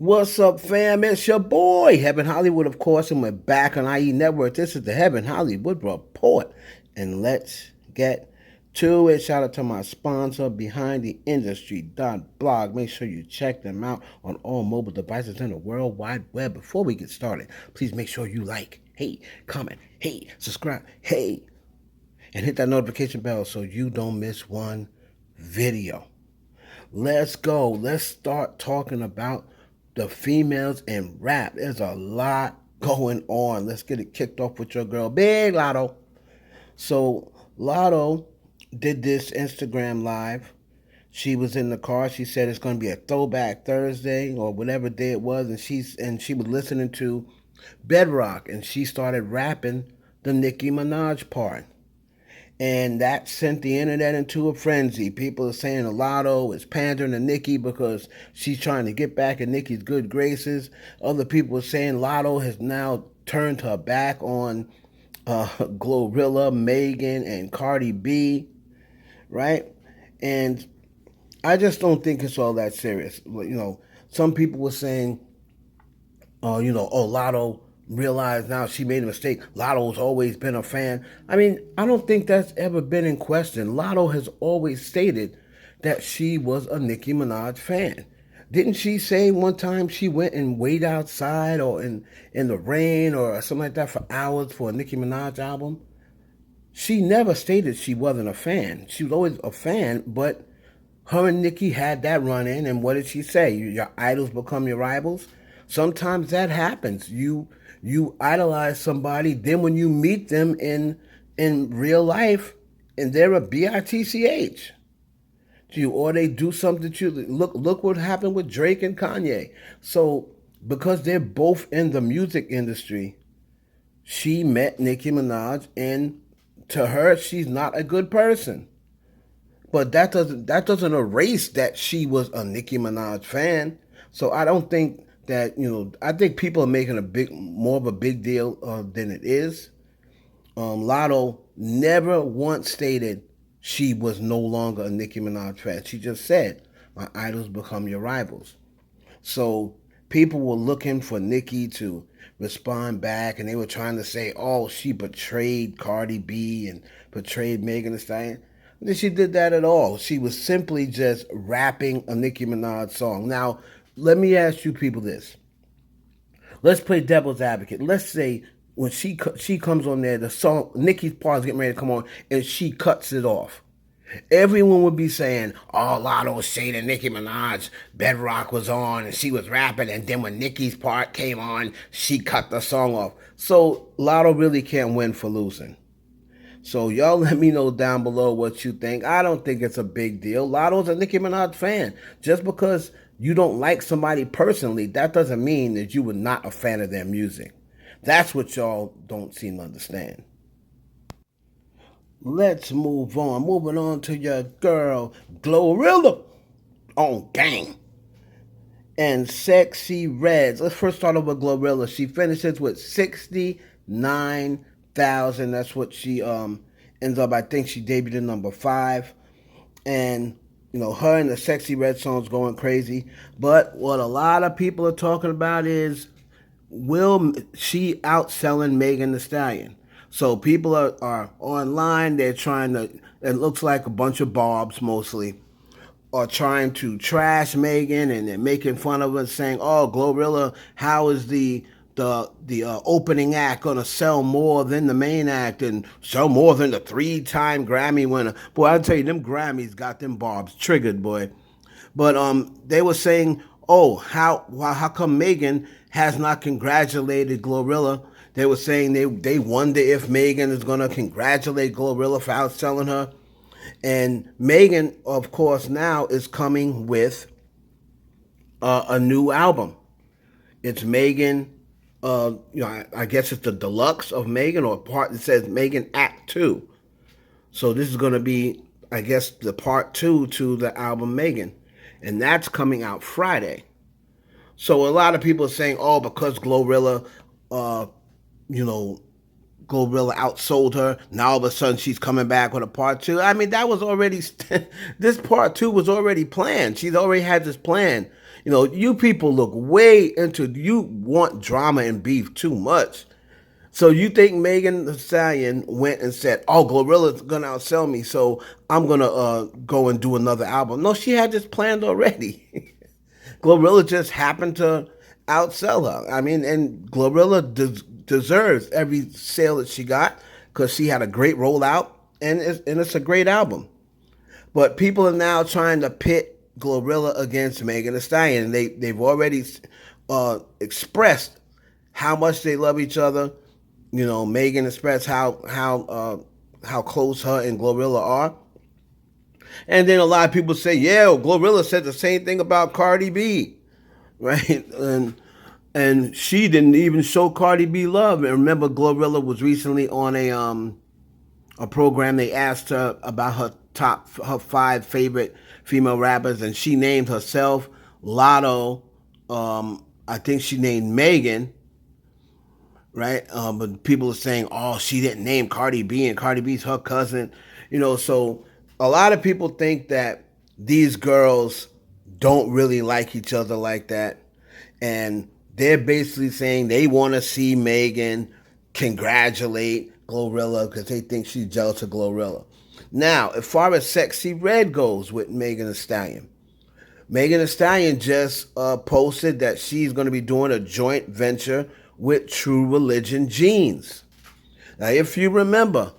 What's up, fam? It's your boy, Heaven Hollywood, of course, and we're back on IE Network. This is the Heaven Hollywood Report, and let's get to it. Shout out to my sponsor, BehindTheIndustry.blog. Make sure you check them out on all mobile devices in the World Wide Web. Before we get started, please make sure you like, hey, comment, hey, subscribe, hey, and hit that notification bell so you don't miss one video. Let's go. Let's start talking about the females in rap. There's a lot going on. Let's get it kicked off with your girl, Big Latto. So Latto did this Instagram live. She was in the car. She said it's going to be a throwback Thursday or whatever day it was, and she was listening to Bedrock, and she started rapping the Nicki Minaj part. And that sent the internet into a frenzy. People are saying Latto is pandering to Nicki because she's trying to get back in Nicki's good graces. Other people are saying Latto has now turned her back on Glorilla, Megan, and Cardi B, right? And I just don't think it's all that serious. You know, some people were saying, Latto realized now she made a mistake. Latto's always been a fan. I mean, I don't think that's ever been in question. Latto has always stated that she was a Nicki Minaj fan. Didn't she say one time she went and waited outside or in the rain or something like that for hours for a Nicki Minaj album? She never stated she wasn't a fan. She was always a fan, but her and Nicki had that run-in, and what did she say? Your idols become your rivals? Sometimes that happens. You idolize somebody, then when you meet them in real life, and they're a bitch, or they do something to you. Look what happened with Drake and Kanye. So because they're both in the music industry, she met Nicki Minaj, and to her, she's not a good person. But that doesn't erase that she was a Nicki Minaj fan. So I don't think that, I think people are making more of a big deal than it is. Latto never once stated she was no longer a Nicki Minaj fan. She just said, my idols become your rivals. So people were looking for Nicki to respond back, and they were trying to say, oh, she betrayed Cardi B and betrayed Megan Thee Stallion. And she did that at all. She was simply just rapping a Nicki Minaj song. Now, let me ask you people this. Let's play devil's advocate. Let's say when she comes on there, the song, Nicki's part is getting ready to come on, and she cuts it off. Everyone would be saying, oh, Latto shaded Nicki Minaj. Bedrock was on, and she was rapping, and then when Nicki's part came on, she cut the song off. So Latto really can't win for losing. So y'all let me know down below what you think. I don't think it's a big deal. Latto's a Nicki Minaj fan. Just because you don't like somebody personally, that doesn't mean that you were not a fan of their music. That's what y'all don't seem to understand. Let's move on. Moving on to your girl, Glorilla on Gang. And Sexyy Red. Let's first start off with Glorilla. She finishes with 69,000. That's what she ends up. I think she debuted in number 5. And her and the Sexyy Red song's going crazy. But what a lot of people are talking about is, will she outselling Megan the Stallion? So people are online. They're trying to, it looks like a bunch of barbs mostly, are trying to trash Megan, and they're making fun of her, saying, oh, Glorilla, how is the opening act gonna sell more than the main act and sell more than the 3-time Grammy winner? Boy, I'll tell you, them Grammys got them barbs triggered, boy. But they were saying, oh, how come Megan has not congratulated Glorilla? They were saying they wonder if Megan is gonna congratulate Glorilla for outselling her. And Megan, of course, now is coming with a new album. It's Megan. I guess it's the deluxe of Megan, or part that says Megan Act 2. So this is going to be, I guess, the part 2 to the album Megan. And that's coming out Friday. So a lot of people are saying, oh, because Glorilla, Glorilla outsold her, now all of a sudden she's coming back with a part 2. I mean, that was already, this part 2 was already planned. She's already had this plan. You know, you people look way into, you want drama and beef too much. So you think Megan the Stallion went and said, "Oh, Glorilla's gonna outsell me, so I'm gonna go and do another album"? No, she had this planned already. Glorilla just happened to outsell her. I mean, and Glorilla deserves every sale that she got because she had a great rollout, and it's a great album. But people are now trying to pit Glorilla against Megan Thee Stallion. They've already expressed how much they love each other. You know, Megan expressed how close her and Glorilla are. And then a lot of people say, yeah, Glorilla said the same thing about Cardi B, right? And she didn't even show Cardi B love. And remember, Glorilla was recently on a program. They asked her about her 5 favorite female rappers, and she named herself, Latto. I think she named Megan, right? But people are saying, oh, she didn't name Cardi B, and Cardi B's her cousin. You know, so a lot of people think that these girls don't really like each other like that. And they're basically saying they want to see Megan congratulate Glorilla because they think she's jealous of Glorilla. Now, as far as Sexyy Red goes with Megan Thee Stallion, Megan Thee Stallion just posted that she's going to be doing a joint venture with True Religion Jeans. Now, if you remember,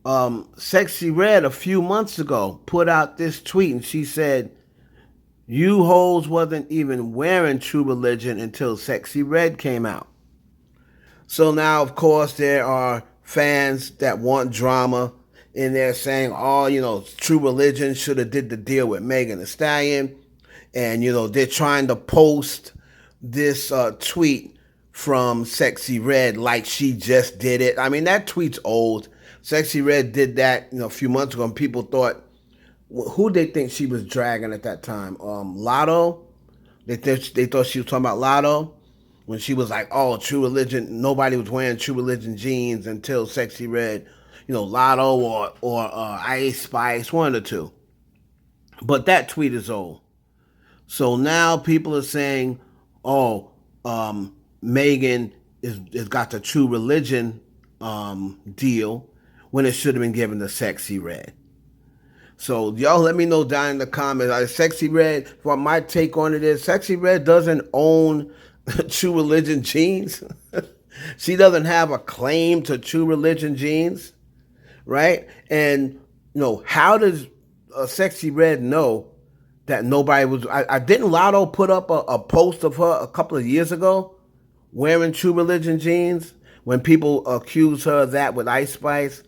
Sexyy Red a few months ago put out this tweet, and she said, "You hoes wasn't even wearing True Religion until Sexyy Red came out." So now, of course, there are fans that want drama, and they're saying, oh, you know, True Religion should have did the deal with Megan Thee Stallion. And, you know, they're trying to post this tweet from Sexyy Red like she just did it. I mean, that tweet's old. Sexyy Red did that, you know, a few months ago, and people thought, who they think she was dragging at that time? Latto? They thought she was talking about Latto when she was like, oh, True Religion, nobody was wearing True Religion jeans until Sexyy Red, you know, Latto or Ice Spice, one of the two. But that tweet is old. So now people are saying, oh, Megan is got the True Religion deal when it should have been given to Sexyy Red. So y'all let me know down in the comments. Sexyy Red, what my take on it is, Sexyy Red doesn't own True Religion jeans. She doesn't have a claim to True Religion jeans, right? And, you know, how does Sexyy Red know that nobody was... I didn't Latto put up a post of her a couple of years ago wearing True Religion jeans when people accuse her of that with Ice Spice?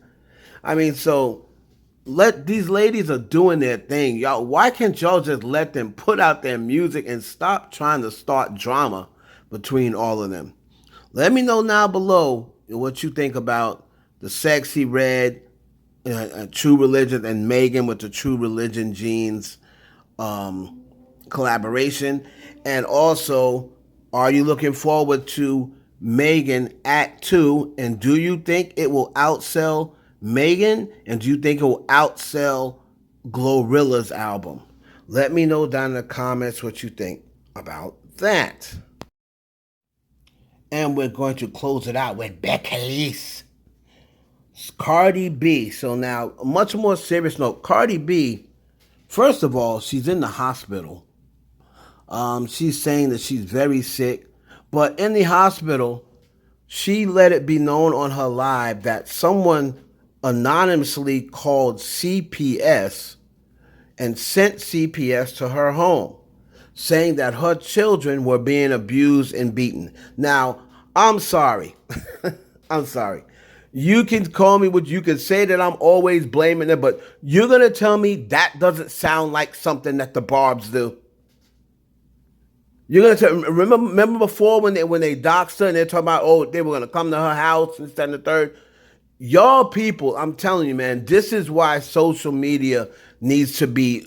I mean, so... these ladies are doing their thing. Y'all, why can't y'all just let them put out their music and stop trying to start drama between all of them? Let me know now below what you think about the Sexyy Red, True Religion, and Megan with the True Religion jeans collaboration. And also, are you looking forward to Megan Act 2? And do you think it will outsell Megan, and do you think it will outsell Glorilla's album? Let me know down in the comments what you think about that. And we're going to close it out with Beckham. Cardi B. So now, a much more serious note. Cardi B, first of all, she's in the hospital. She's saying that she's very sick. But in the hospital, she let it be known on her live that someone anonymously called CPS and sent CPS to her home, saying that her children were being abused and beaten. Now, I'm sorry. I'm sorry. You can call me what you can say that I'm always blaming them, but you're going to tell me that doesn't sound like something that the brbz do? You're going to tell, remember before when they doxed her and they're talking about, oh, they were going to come to her house and this, that, and the third? Y'all people, I'm telling you, man, this is why social media needs to be,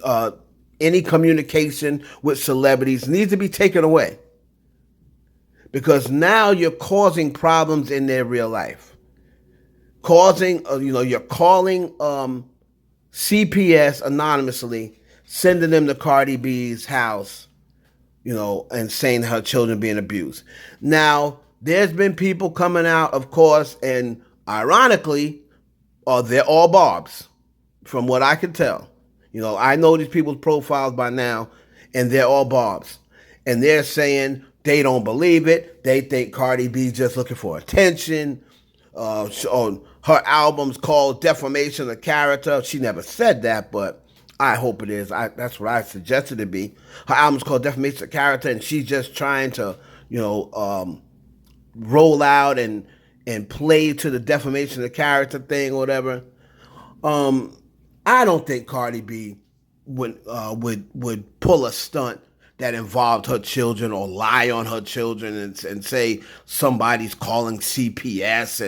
any communication with celebrities needs to be taken away. Because now you're causing problems in their real life. You're calling CPS anonymously, sending them to Cardi B's house, and saying her children being abused. Now, there's been people coming out, of course, and ironically, they're all barbs, from what I can tell. I know these people's profiles by now, and they're all barbs. And they're saying they don't believe it. They think Cardi B's just looking for attention. Her album's called Defamation of Character. She never said that, but I hope it is. That's what I suggested it be. Her album's called Defamation of Character, and she's just trying to, roll out and play to the defamation of character thing or whatever. I don't think Cardi B would pull a stunt that involved her children or lie on her children and say somebody's calling CPS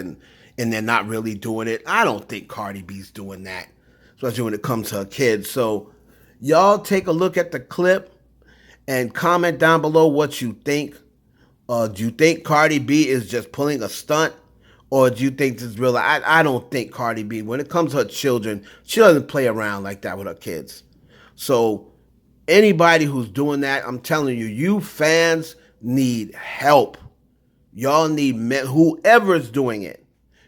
and they're not really doing it. I don't think Cardi B's doing that, especially when it comes to her kids. So y'all take a look at the clip and comment down below what you think. Do you think Cardi B is just pulling a stunt? Or do you think this is real? I don't think Cardi B, when it comes to her children, she doesn't play around like that with her kids. So anybody who's doing that, I'm telling you, you fans need help. Y'all need, whoever's doing it,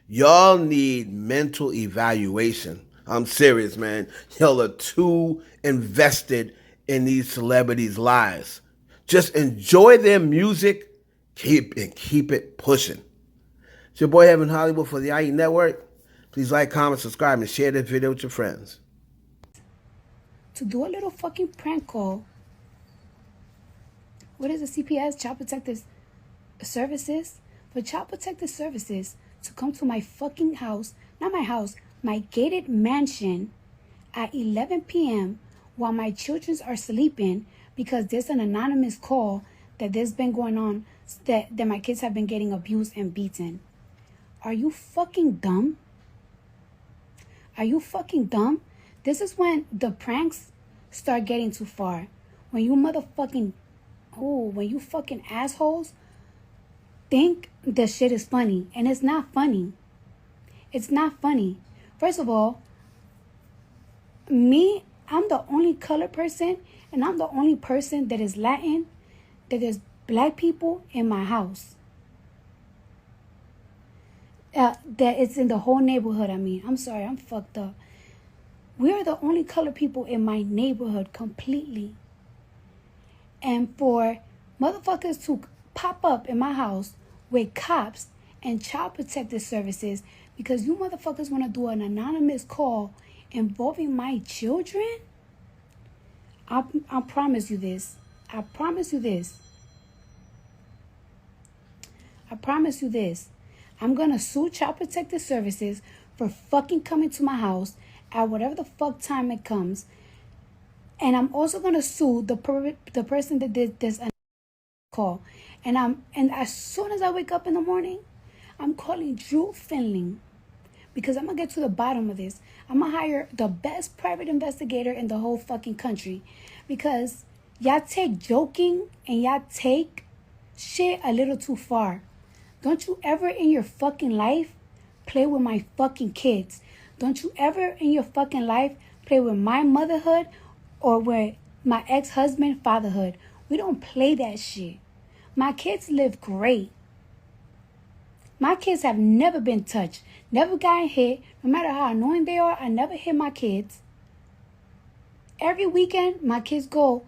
y'all need mental evaluation. I'm serious, man. Y'all are too invested in these celebrities' lives. Just enjoy their music, keep it pushing. It's your boy Heaven Hollywood for the IE Network. Please like, comment, subscribe, and share this video with your friends. To do a little fucking prank call. What is the CPS? Child Protective Services? For Child Protective Services to come to my fucking house, not my house, my gated mansion at 11 p.m. while my children are sleeping because there's an anonymous call that there's been going on that my kids have been getting abused and beaten. Are you fucking dumb? Are you fucking dumb? This is when the pranks start getting too far. When you fucking assholes think the shit is funny. And it's not funny. It's not funny. First of all, I'm the only colored person, and I'm the only person that is Latin, that there's black people in my house. That it's in the whole neighborhood. I'm sorry, I'm fucked up. We are the only colored people in my neighborhood completely. And for motherfuckers to pop up in my house with cops and child protective services because you motherfuckers want to do an anonymous call involving my children, I promise you this. I promise you this. I promise you this. I'm going to sue Child Protective Services for fucking coming to my house at whatever the fuck time it comes. And I'm also going to sue the person that did this call. And as soon as I wake up in the morning, I'm calling Drew Finling because I'm going to get to the bottom of this. I'm going to hire the best private investigator in the whole fucking country because y'all take joking and y'all take shit a little too far. Don't you ever in your fucking life play with my fucking kids. Don't you ever in your fucking life play with my motherhood or with my ex-husband fatherhood. We don't play that shit. My kids live great. My kids have never been touched, never gotten hit. No matter how annoying they are, I never hit my kids. Every weekend, my kids go